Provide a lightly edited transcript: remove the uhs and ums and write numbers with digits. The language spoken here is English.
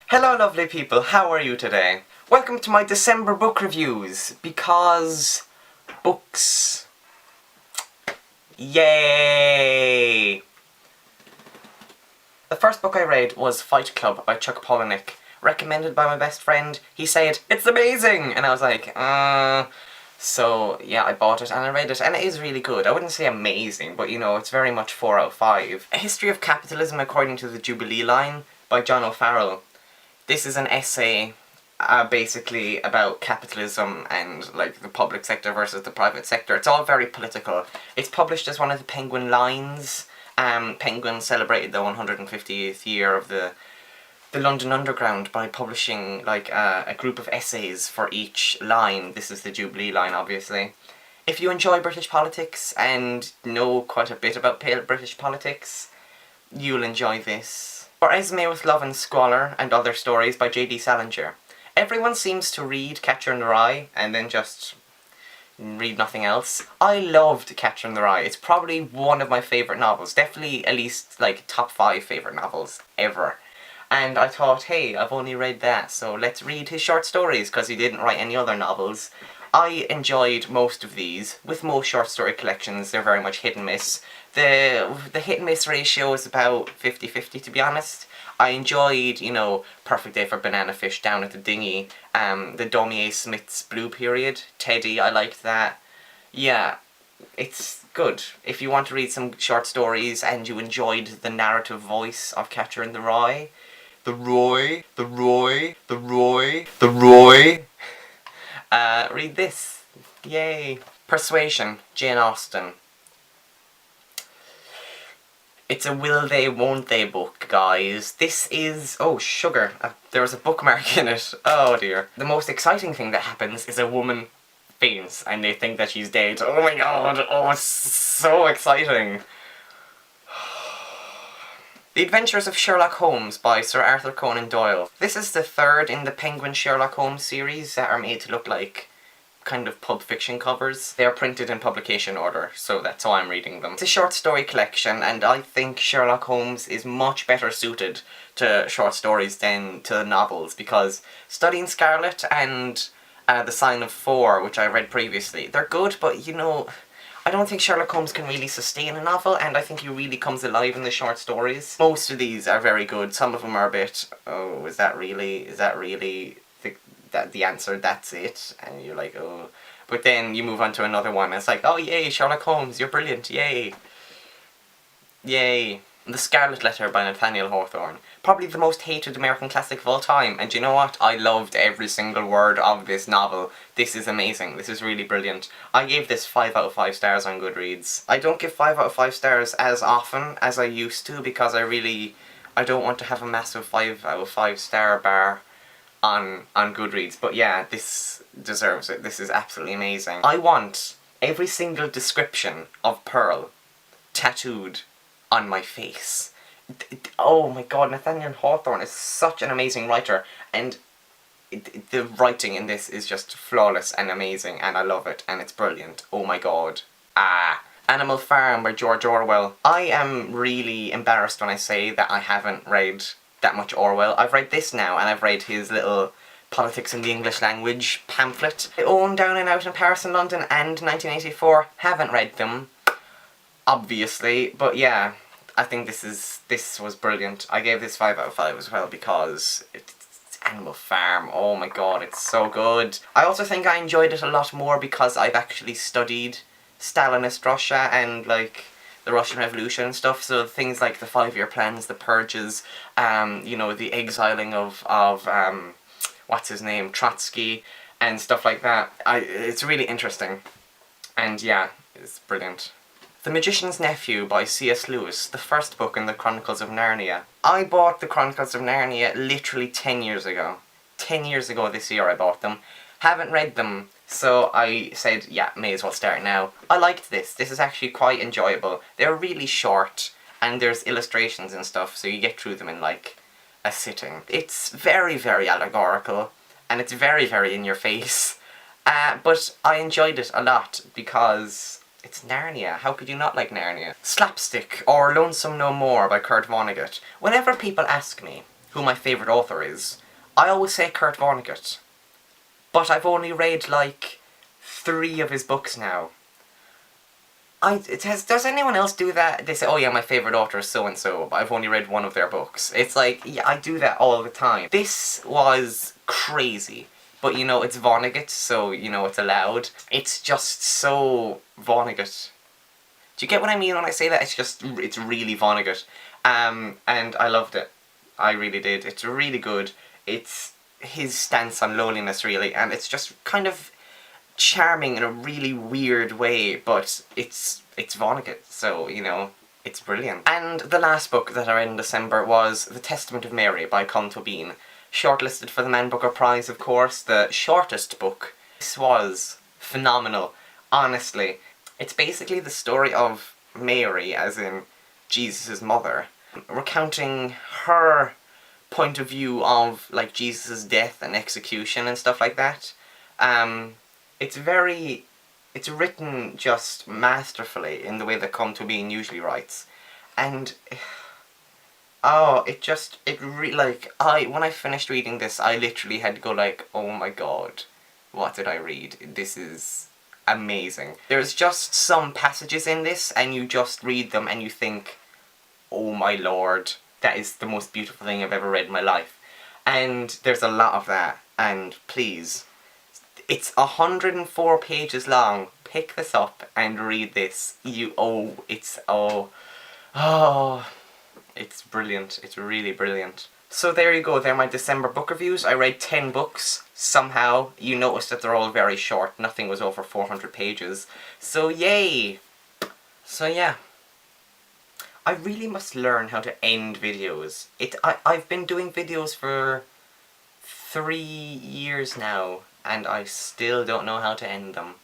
Hello lovely people, how are you today? Welcome to my December book reviews, because books. Yay! The first book I read was Fight Club by Chuck Palahniuk, recommended by my best friend. He said, "It's amazing!" And I was like, So, yeah, I bought it and I read it, and it is really good. I wouldn't say amazing, but you know, it's very much 4 out of 5. A History of Capitalism According to the Jubilee Line by John O'Farrell. This is an essay basically about capitalism and like the public sector versus the private sector. It's all very political. It's published as one of the Penguin lines. Penguin celebrated the 150th year of the London Underground by publishing like a group of essays for each line. This is the Jubilee line, obviously. If you enjoy British politics and know quite a bit about British politics, you'll enjoy this. For Esme with Love and Squalor and Other Stories by J.D. Salinger. Everyone seems to read Catcher in the Rye and then just read nothing else. I loved Catcher in the Rye. It's probably one of my favourite novels. Definitely at least like top 5 favourite novels ever. And I thought, hey, I've only read that, so let's read his short stories, because he didn't write any other novels. I enjoyed most of these. With most short story collections, they're very much hit and miss. The hit and miss ratio is about 50-50, to be honest. I enjoyed, you know, Perfect Day for Banana Fish, Down at the Dinghy, the Daumier Smith's Blue Period, Teddy, I liked that. Yeah, it's good. If you want to read some short stories and you enjoyed the narrative voice of Catcher in the Rye, read this. Yay. Persuasion, Jane Austen. It's a will they, won't they book, guys. This is... oh, sugar. There was a bookmark in it. Oh dear. The most exciting thing that happens is a woman faints and they think that she's dead. Oh my god. Oh, it's so exciting. The Adventures of Sherlock Holmes by Sir Arthur Conan Doyle. This is the third in the Penguin Sherlock Holmes series that are made to look like kind of Pulp Fiction covers. They are printed in publication order, so that's how I'm reading them. It's a short story collection, and I think Sherlock Holmes is much better suited to short stories than to novels, because Studying Scarlet and The Sign of Four, which I read previously, they're good, but you know, I don't think Sherlock Holmes can really sustain a novel, and I think he really comes alive in the short stories. Most of these are very good. Some of them are a bit, oh, is that really the answer, that's it? And you're like, oh. But then you move on to another one, and it's like, oh yay, Sherlock Holmes, you're brilliant, yay. Yay. The Scarlet Letter by Nathaniel Hawthorne. Probably the most hated American classic of all time, and you know what? I loved every single word of this novel. This is amazing. This is really brilliant. I gave this 5 out of 5 stars on Goodreads. I don't give 5 out of 5 stars as often as I used to, because I don't want to have a massive 5 out of 5 star bar on Goodreads, but yeah, this deserves it. This is absolutely amazing. I want every single description of Pearl tattooed on my face. Oh my god, Nathaniel Hawthorne is such an amazing writer, and the writing in this is just flawless and amazing, and I love it, and it's brilliant. Oh my god. Animal Farm by George Orwell. I am really embarrassed when I say that I haven't read that much Orwell. I've read this now, and I've read his little Politics in the English Language pamphlet. I own Down and Out in Paris and London and 1984. Haven't read them, obviously, but yeah, I think this was brilliant. I gave this 5 out of 5 as well, because it's Animal Farm. Oh my god, it's so good. I also think I enjoyed it a lot more because I've actually studied Stalinist Russia and like the Russian Revolution and stuff, so things like the 5-year plans, the purges, you know, the exiling of what's his name, Trotsky, and stuff like that. It's really interesting, and yeah, it's brilliant. The Magician's Nephew by C.S. Lewis, the first book in the Chronicles of Narnia. I bought the Chronicles of Narnia literally 10 years ago. 10 years ago this year I bought them. Haven't read them, so I said, yeah, may as well start now. I liked this. This is actually quite enjoyable. They're really short, and there's illustrations and stuff, so you get through them in like a sitting. It's very, very allegorical, and it's very, very in your face. But I enjoyed it a lot because it's Narnia. How could you not like Narnia? Slapstick or Lonesome No More by Kurt Vonnegut. Whenever people ask me, who my favourite author is, I always say Kurt Vonnegut. But I've only read, like, 3 of his books now. Does anyone else do that? They say, oh yeah, my favourite author is so-and-so, but I've only read 1 of their books. It's like, yeah, I do that all the time. This was crazy. But, you know, it's Vonnegut, so, you know, it's allowed. It's just so Vonnegut. Do you get what I mean when I say that? It's really Vonnegut. And I loved it. I really did. It's really good. It's his stance on loneliness, really, and it's just kind of charming in a really weird way, but it's Vonnegut, so, you know, it's brilliant. And the last book that I read in December was The Testament of Mary by Colm Tóibín. Shortlisted for the Man Booker Prize, of course, the shortest book. This was phenomenal, honestly. It's basically the story of Mary, as in Jesus' mother, recounting her point of view of, like, Jesus' death and execution and stuff like that. It's written just masterfully in the way that Colm Tóibín usually writes. And, oh, when I finished reading this, I literally had to go like, oh my god, what did I read? This is amazing. There's just some passages in this, and you just read them and you think, oh my lord, that is the most beautiful thing I've ever read in my life. And there's a lot of that, and please, it's 104 pages long. Pick this up and read this. It's brilliant. It's really brilliant. So there you go, they're my December book reviews. I read 10 books. Somehow, you notice that they're all very short. Nothing was over 400 pages. So yay! So yeah. I really must learn how to end videos. I've been doing videos for 3 years now, and I still don't know how to end them.